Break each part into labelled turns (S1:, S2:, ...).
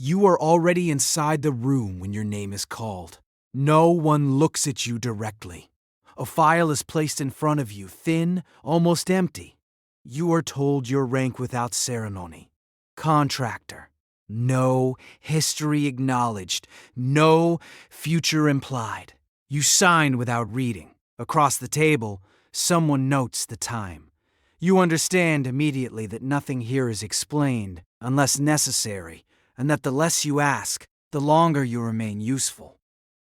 S1: You are already inside the room when your name is called. No one looks at you directly. A file is placed in front of you, thin, almost empty. You are told your rank without ceremony. Contractor. No history acknowledged. No future implied. You sign without reading. Across the table, someone notes the time. You understand immediately that nothing here is explained unless necessary, and that the less you ask, the longer you remain useful.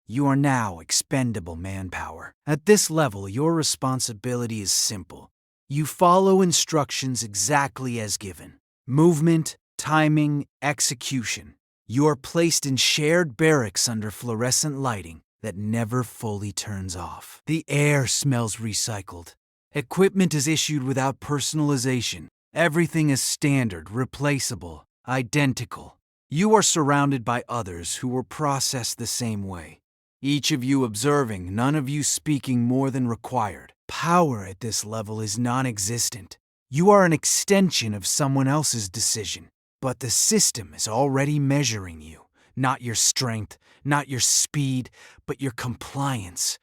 S1: You are now expendable manpower. At this level, your responsibility is simple. You follow instructions exactly as given. Movement, timing, execution. You are placed in shared barracks under fluorescent lighting that never fully turns off. The air smells recycled. Equipment is issued without personalization. Everything is standard, replaceable, identical. You are surrounded by others who were processed the same way. Each of you observing, none of you speaking more than required. Power at this level is non-existent. You are an extension of someone else's decision, but the system is already measuring you. Not your strength, not your speed, but your compliance.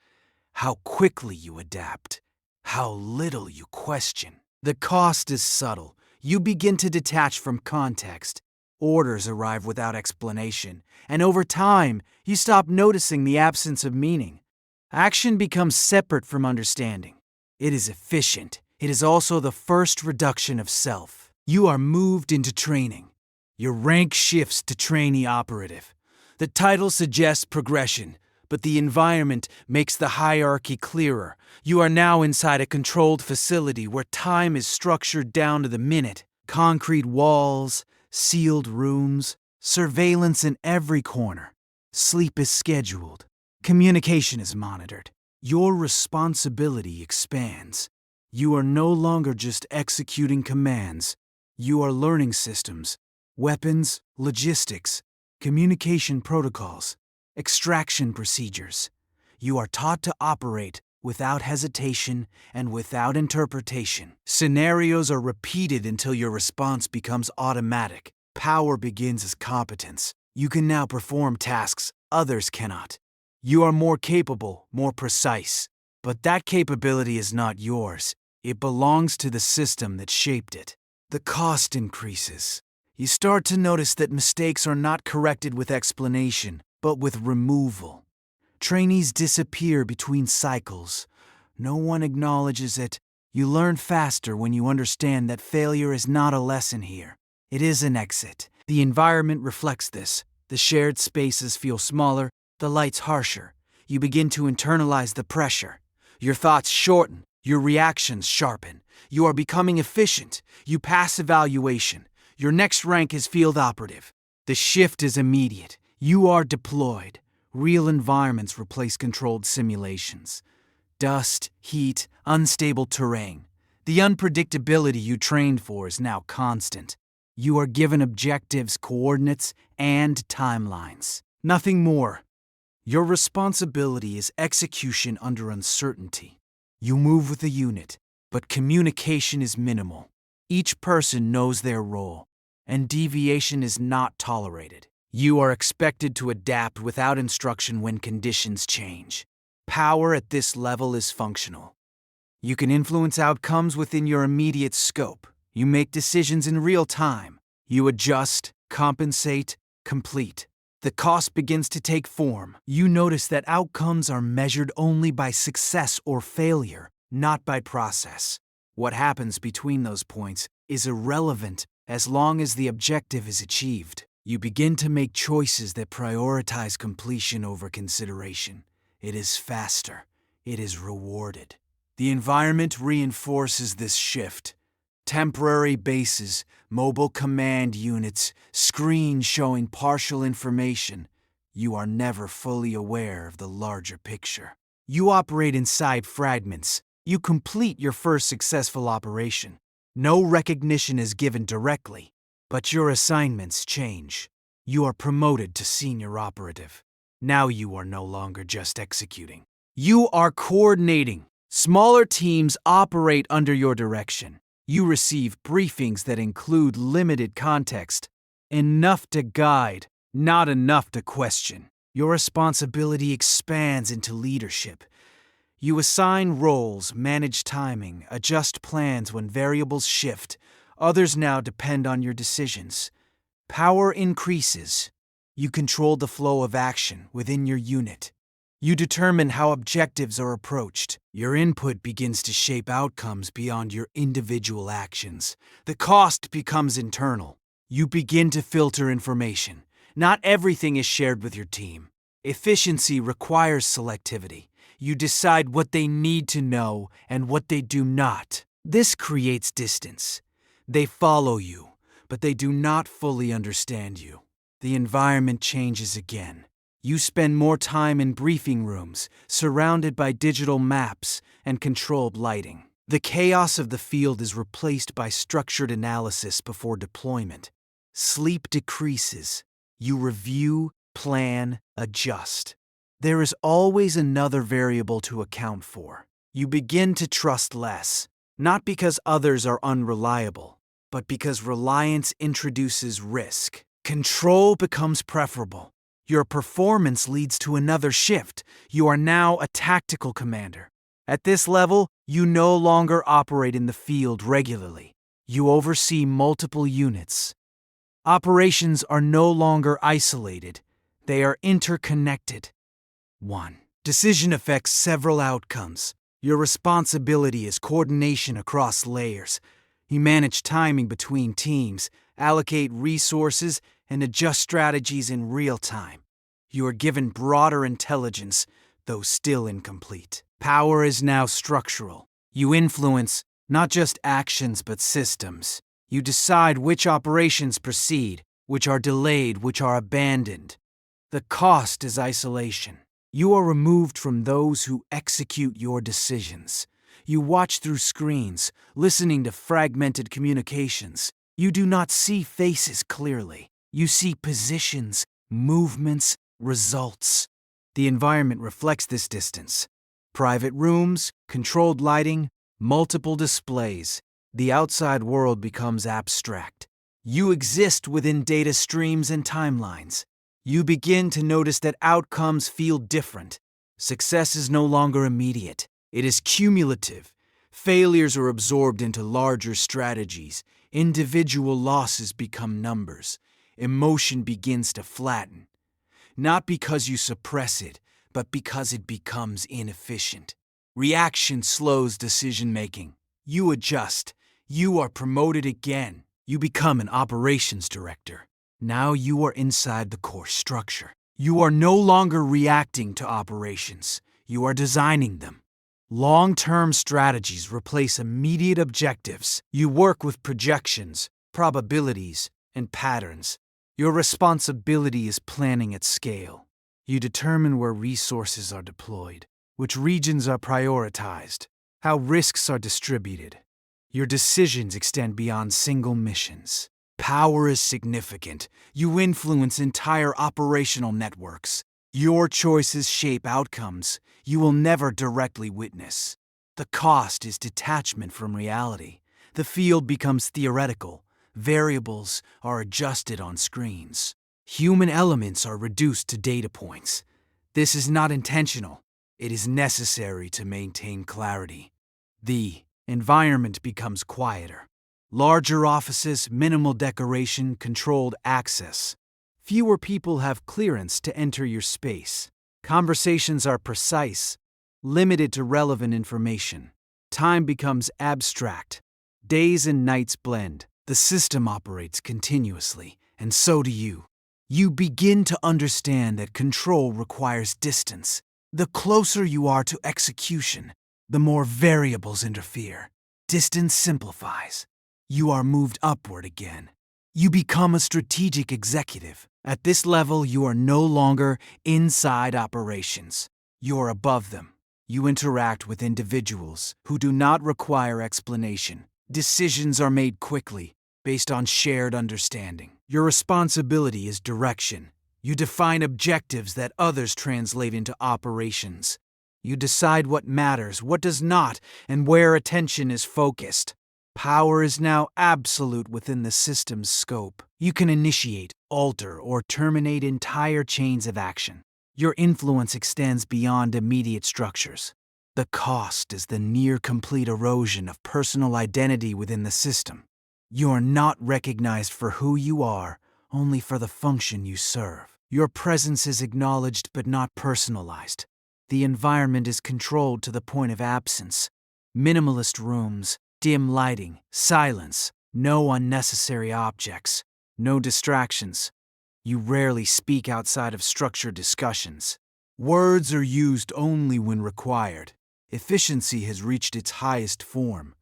S1: How quickly you adapt. How little you question. The cost is subtle. You begin to detach from context. Orders arrive without explanation, and over time, you stop noticing the absence of meaning. Action becomes separate from understanding. It is efficient. It is also the first reduction of self. You are moved into training. Your rank shifts to trainee operative. The title suggests progression, but the environment makes the hierarchy clearer. You are now inside a controlled facility where time is structured down to the minute. Concrete walls, sealed rooms, surveillance in every corner. Sleep is scheduled. Communication is monitored. Your responsibility expands. You are no longer just executing commands. You are learning systems, weapons, logistics, communication protocols, extraction procedures. You are taught to operate without hesitation and without interpretation. Scenarios are repeated until your response becomes automatic. Power begins as competence. You can now perform tasks others cannot. You are more capable, more precise. But that capability is not yours. It belongs to the system that shaped it. The cost increases. You start to notice that mistakes are not corrected with explanation, but with removal. Trainees disappear between cycles. No one acknowledges it. You learn faster when you understand that failure is not a lesson here. It is an exit. The environment reflects this. The shared spaces feel smaller, the lights harsher. You begin to internalize the pressure. Your thoughts shorten, your reactions sharpen. You are becoming efficient. You pass evaluation. Your next rank is field operative. The shift is immediate. You are deployed. Real environments replace controlled simulations. Dust, heat, unstable terrain. The unpredictability you trained for is now constant. You are given objectives, coordinates, and timelines. Nothing more. Your responsibility is execution under uncertainty. You move with the unit, but communication is minimal. Each person knows their role, and deviation is not tolerated. You are expected to adapt without instruction when conditions change. Power at this level is functional. You can influence outcomes within your immediate scope. You make decisions in real time. You adjust, compensate, complete. The cost begins to take form. You notice that outcomes are measured only by success or failure, not by process. What happens between those points is irrelevant as long as the objective is achieved. You begin to make choices that prioritize completion over consideration. It is faster. It is rewarded. The environment reinforces this shift. Temporary bases, mobile command units, screens showing partial information. You are never fully aware of the larger picture. You operate inside fragments. You complete your first successful operation. No recognition is given directly, but your assignments change. You are promoted to senior operative. Now you are no longer just executing. You are coordinating. Smaller teams operate under your direction. You receive briefings that include limited context, enough to guide, not enough to question. Your responsibility expands into leadership. You assign roles, manage timing, adjust plans when variables shift. Others now depend on your decisions. Power increases. You control the flow of action within your unit. You determine how objectives are approached. Your input begins to shape outcomes beyond your individual actions. The cost becomes internal. You begin to filter information. Not everything is shared with your team. Efficiency requires selectivity. You decide what they need to know and what they do not. This creates distance. They follow you, but they do not fully understand you. The environment changes again. You spend more time in briefing rooms, surrounded by digital maps and controlled lighting. The chaos of the field is replaced by structured analysis before deployment. Sleep decreases. You review, plan, adjust. There is always another variable to account for. You begin to trust less, not because others are unreliable, but because reliance introduces risk. Control becomes preferable. Your performance leads to another shift. You are now a tactical commander. At this level, you no longer operate in the field regularly. You oversee multiple units. Operations are no longer isolated. They are interconnected. 1. Decision affects several outcomes. Your responsibility is coordination across layers. You manage timing between teams, allocate resources, and adjust strategies in real time. You are given broader intelligence, though still incomplete. Power is now structural. You influence not just actions but systems. You decide which operations proceed, which are delayed, which are abandoned. The cost is isolation. You are removed from those who execute your decisions. You watch through screens, listening to fragmented communications. You do not see faces clearly. You see positions, movements, results. The environment reflects this distance. Private rooms, controlled lighting, multiple displays. The outside world becomes abstract. You exist within data streams and timelines. You begin to notice that outcomes feel different. Success is no longer immediate. It is cumulative. Failures are absorbed into larger strategies. Individual losses become numbers. Emotion begins to flatten. Not because you suppress it, but because it becomes inefficient. Reaction slows decision-making. You adjust. You are promoted again. You become an operations director. Now you are inside the core structure. You are no longer reacting to operations. You are designing them. Long-term strategies replace immediate objectives. You work with projections, probabilities, and patterns. Your responsibility is planning at scale. You determine where resources are deployed, which regions are prioritized, how risks are distributed. Your decisions extend beyond single missions. Power is significant. You influence entire operational networks. Your choices shape outcomes you will never directly witness. The cost is detachment from reality. The field becomes theoretical. Variables are adjusted on screens. Human elements are reduced to data points. This is not intentional. It is necessary to maintain clarity. The environment becomes quieter. Larger offices, minimal decoration, controlled access. Fewer people have clearance to enter your space. Conversations are precise, limited to relevant information. Time becomes abstract. Days and nights blend. The system operates continuously, and so do you. You begin to understand that control requires distance. The closer you are to execution, the more variables interfere. Distance simplifies. You are moved upward again. You become a strategic executive. At this level, you are no longer inside operations. You are above them. You interact with individuals who do not require explanation. Decisions are made quickly, based on shared understanding. Your responsibility is direction. You define objectives that others translate into operations. You decide what matters, what does not, and where attention is focused. Power is now absolute within the system's scope. You can initiate, alter, or terminate entire chains of action. Your influence extends beyond immediate structures. The cost is the near-complete erosion of personal identity within the system. You are not recognized for who you are, only for the function you serve. Your presence is acknowledged but not personalized. The environment is controlled to the point of absence. Minimalist rooms, dim lighting, silence, no unnecessary objects, no distractions. You rarely speak outside of structured discussions. Words are used only when required. Efficiency has reached its highest form.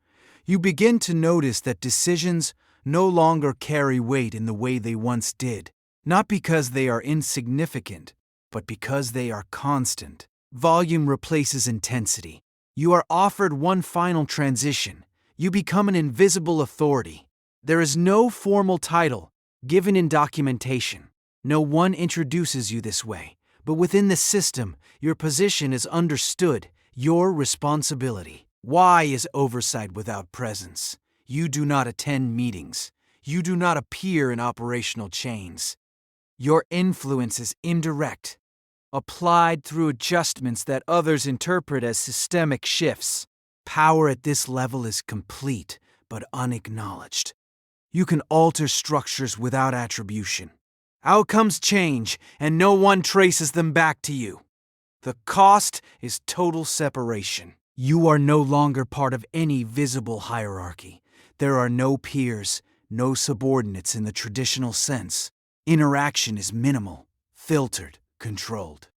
S1: You begin to notice that decisions no longer carry weight in the way they once did, not because they are insignificant, but because they are constant. Volume replaces intensity. You are offered one final transition. You become an invisible authority. There is no formal title given in documentation. No one introduces you this way, but within the system, your position is understood, your responsibility. Why is oversight without presence? You do not attend meetings. You do not appear in operational chains. Your influence is indirect, applied through adjustments that others interpret as systemic shifts. Power at this level is complete, but unacknowledged. You can alter structures without attribution. Outcomes change, and no one traces them back to you. The cost is total separation. You are no longer part of any visible hierarchy. There are no peers, no subordinates in the traditional sense. Interaction is minimal, filtered, controlled.